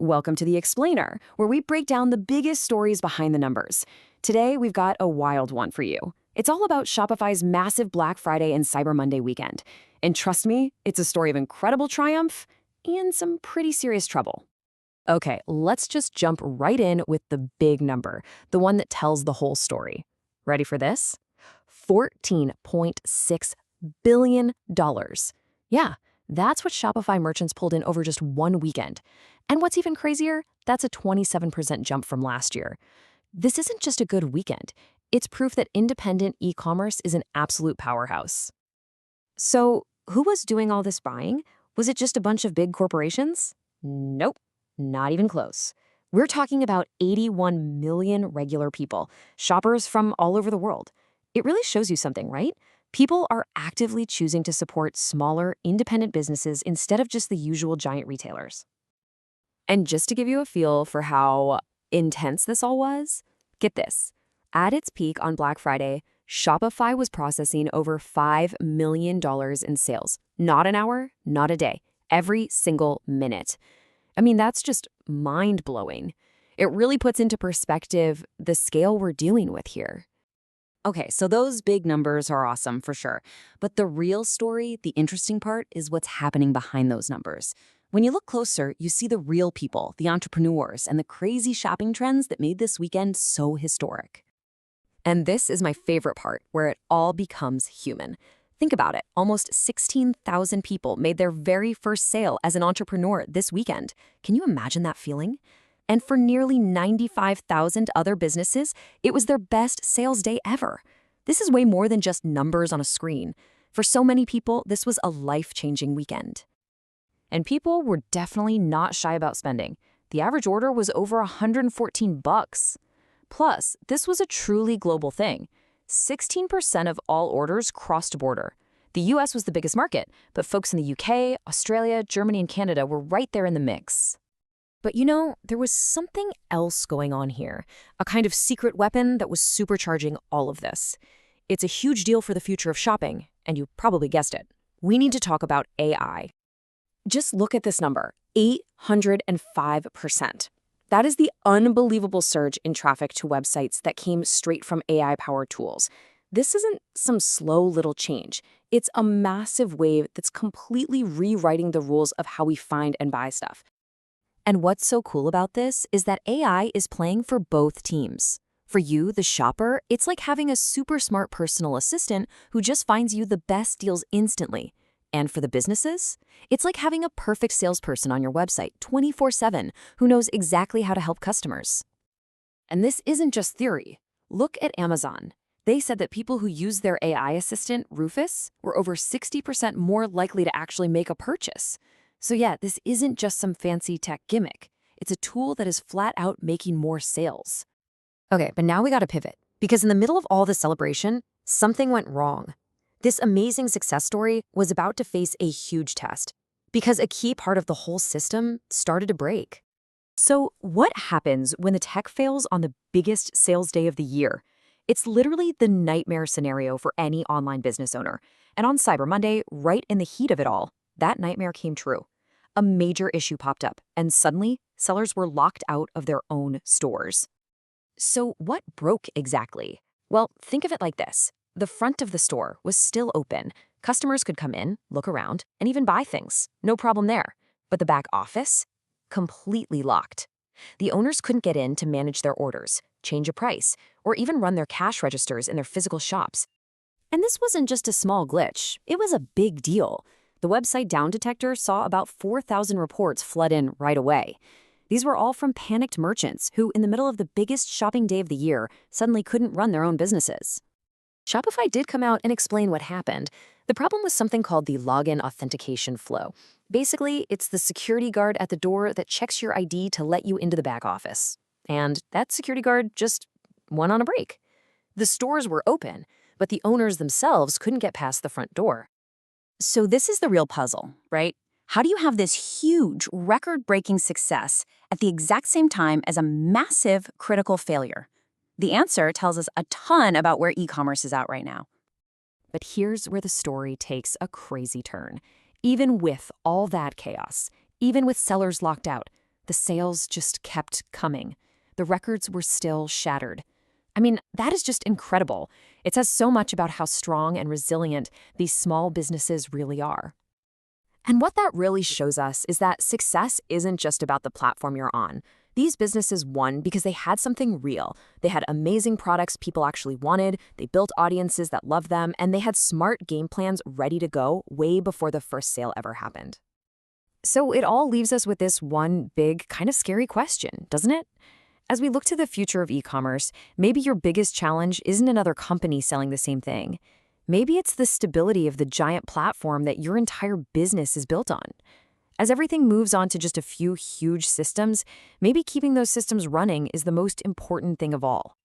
Welcome to The Explainer, where we break down the biggest stories behind the numbers. Today, we've got a wild one for you. It's all about Shopify's massive Black Friday and Cyber Monday weekend. And trust me, it's a story of incredible triumph and some pretty serious trouble. Okay, let's just jump right in with the big number, the one that tells the whole story. Ready for this? $14.6 billion. Yeah, that's what Shopify merchants pulled in over just one weekend. And what's even crazier, that's a 27% jump from last year. This isn't just a good weekend. It's proof that independent e-commerce is an absolute powerhouse. So, who was doing all this buying? Was it just a bunch of big corporations? Nope, not even close. We're talking about 81 million regular people, shoppers from all over the world. It really shows you something, right? People are actively choosing to support smaller, independent businesses instead of just the usual giant retailers. And just to give you a feel for how intense this all was, get this. At its peak on Black Friday, Shopify was processing over $5 million in sales. Not an hour, not a day, every single minute. I mean, that's just mind-blowing. It really puts into perspective the scale we're dealing with here. Okay, so those big numbers are awesome for sure. But the real story, the interesting part, is what's happening behind those numbers. When you look closer, you see the real people, the entrepreneurs, and the crazy shopping trends that made this weekend so historic. And this is my favorite part, where it all becomes human. Think about it. Almost 16,000 people made their very first sale as an entrepreneur this weekend. Can you imagine that feeling? And for nearly 95,000 other businesses, it was their best sales day ever. This is way more than just numbers on a screen. For so many people, this was a life-changing weekend. And people were definitely not shy about spending. The average order was over $114. Plus, this was a truly global thing. 16% of all orders crossed a border. The US was the biggest market, but folks in the UK, Australia, Germany, and Canada were right there in the mix. But you know, there was something else going on here, a kind of secret weapon that was supercharging all of this. It's a huge deal for the future of shopping, and you probably guessed it. We need to talk about AI. Just look at this number, 805%. That is the unbelievable surge in traffic to websites that came straight from AI-powered tools. This isn't some slow little change. It's a massive wave that's completely rewriting the rules of how we find and buy stuff. And what's so cool about this is that AI is playing for both teams. For you, the shopper, it's like having a super smart personal assistant who just finds you the best deals instantly. And for the businesses, it's like having a perfect salesperson on your website 24/7 who knows exactly how to help customers. And this isn't just theory. Look at Amazon. They said that people who use their AI assistant, Rufus, were over 60% more likely to actually make a purchase. So yeah, this isn't just some fancy tech gimmick. It's a tool that is flat out making more sales. Okay, but now we gotta pivot, because in the middle of all the celebration, something went wrong. This amazing success story was about to face a huge test, because a key part of the whole system started to break. So what happens when the tech fails on the biggest sales day of the year? It's literally the nightmare scenario for any online business owner. And on Cyber Monday, right in the heat of it all, that nightmare came true. A major issue popped up, and suddenly, sellers were locked out of their own stores. So what broke exactly? Well, think of it like this. The front of the store was still open. Customers could come in, look around, and even buy things. No problem there. But the back office? Completely locked. The owners couldn't get in to manage their orders, change a price, or even run their cash registers in their physical shops. And this wasn't just a small glitch. It was a big deal. The website Down Detector saw about 4,000 reports flood in right away. These were all from panicked merchants who, in the middle of the biggest shopping day of the year, suddenly couldn't run their own businesses. Shopify did come out and explain what happened. The problem was something called the login authentication flow. Basically, it's the security guard at the door that checks your ID to let you into the back office. And that security guard just went on a break. The stores were open, but the owners themselves couldn't get past the front door. So this is the real puzzle, right? How do you have this huge, record-breaking success at the exact same time as a massive critical failure? The answer tells us a ton about where e-commerce is at right now. But here's where the story takes a crazy turn. Even with all that chaos, even with sellers locked out, the sales just kept coming. The records were still shattered. I mean, that is just incredible. It says so much about how strong and resilient these small businesses really are. And what that really shows us is that success isn't just about the platform you're on. These businesses won because they had something real. They had amazing products people actually wanted, they built audiences that loved them, and they had smart game plans ready to go way before the first sale ever happened. So it all leaves us with this one big, kind of scary question, doesn't it? As we look to the future of e-commerce, maybe your biggest challenge isn't another company selling the same thing. Maybe it's the stability of the giant platform that your entire business is built on. As everything moves on to just a few huge systems, maybe keeping those systems running is the most important thing of all.